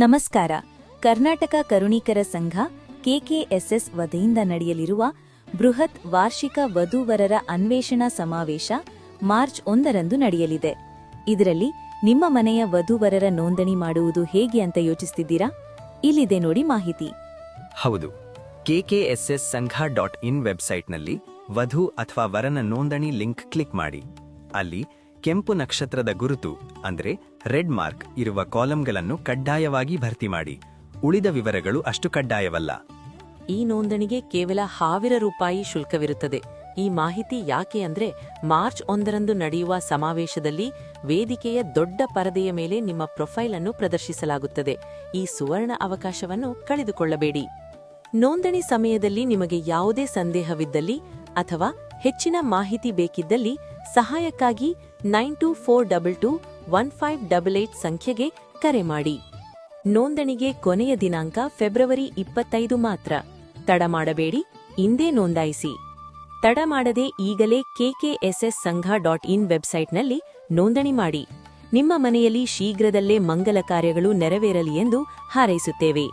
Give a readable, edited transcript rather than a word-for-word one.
ನಮಸ್ಕಾರ. ಕರ್ನಾಟಕ ಕರುಣೀಕರ ಸಂಘ ಕೆಕೆಎಸ್ಎಸ್ ವತಿಯಿಂದ ನಡೆಯಲಿರುವ ಬೃಹತ್ ವಾರ್ಷಿಕ ವಧೂವರರ ಅನ್ವೇಷಣಾ ಸಮಾವೇಶ ಮಾರ್ಚ್ 1ರಂದು ನಡೆಯಲಿದೆ. ಇದರಲ್ಲಿ ನಿಮ್ಮ ಮನೆಯ ವಧೂವರರ ನೋಂದಣಿ ಮಾಡುವುದು ಹೇಗೆ ಅಂತ ಯೋಚಿಸುತ್ತಿದ್ದೀರಾ? ಇಲ್ಲಿದೆ ನೋಡಿ ಮಾಹಿತಿ. ಹೌದು, ಕೆಕೆಎಸ್ಎಸ್ ಸಂಘ.in ವೆಬ್ಸೈಟ್ನಲ್ಲಿ ವಧು ಅಥವಾ ವರನ ನೋಂದಣಿ ಲಿಂಕ್ ಕ್ಲಿಕ್ ಮಾಡಿ. ಅಲ್ಲಿ ಕೆಂಪು ನಕ್ಷತ್ರದ ಗುರುತು ಅಂದ್ರೆ ರೆಡ್ ಮಾರ್ಕ್ ಇರುವ ಕಾಲಂಗಳನ್ನು ಕಡ್ಡಾಯವಾಗಿ ಭರ್ತಿ ಮಾಡಿ. ಉಳಿದ ವಿವರಗಳು ಅಷ್ಟು ಕಡ್ಡಾಯವಲ್ಲ. ಈ ನೋಂದಣಿಗೆ ಕೇವಲ ₹1000 ಶುಲ್ಕವಿರುತ್ತದೆ. ಈ ಮಾಹಿತಿ ಯಾಕೆ ಅಂದ್ರೆ ಮಾರ್ಚ್ 1ರಂದು ನಡೆಯುವ ಸಮಾವೇಶದಲ್ಲಿ ವೇದಿಕೆಯ ದೊಡ್ಡ ಪರದೆಯ ಮೇಲೆ ನಿಮ್ಮ ಪ್ರೊಫೈಲ್ ಅನ್ನು ಪ್ರದರ್ಶಿಸಲಾಗುತ್ತದೆ. ಈ ಸುವರ್ಣ ಅವಕಾಶವನ್ನು ಕಳೆದುಕೊಳ್ಳಬೇಡಿ. ನೋಂದಣಿ ಸಮಯದಲ್ಲಿ ನಿಮಗೆ ಯಾವುದೇ ಸಂದೇಹವಿದ್ದಲ್ಲಿ ಅಥವಾ ಹೆಚ್ಚಿನ ಮಾಹಿತಿ ಬೇಕಿದ್ದಲ್ಲಿ ಸಹಾಯಕ್ಕಾಗಿ 9242215888 ಸಂಖ್ಯೆಗೆ ಕರೆ ಮಾಡಿ. ನೋಂದಣಿಗೆ ಕೊನೆಯ ದಿನಾಂಕ ಫೆಬ್ರವರಿ 25 ಮಾತ್ರ. ತಡ ಮಾಡಬೇಡಿ, ಇಂದೇ ನೋಂದಾಯಿಸಿ. ತಡ ಮಾಡದೆ ಈಗಲೇ ಕೆಕೆಎಸ್ಎಸ್ ಸಂಘ.in ವೆಬ್ಸೈಟ್ನಲ್ಲಿ ನೋಂದಣಿ ಮಾಡಿ. ನಿಮ್ಮ ಮನೆಯಲ್ಲಿ ಶೀಘ್ರದಲ್ಲೇ ಮಂಗಲ ಕಾರ್ಯಗಳು ನೆರವೇರಲಿ ಎಂದು ಹಾರೈಸುತ್ತೇವೆ.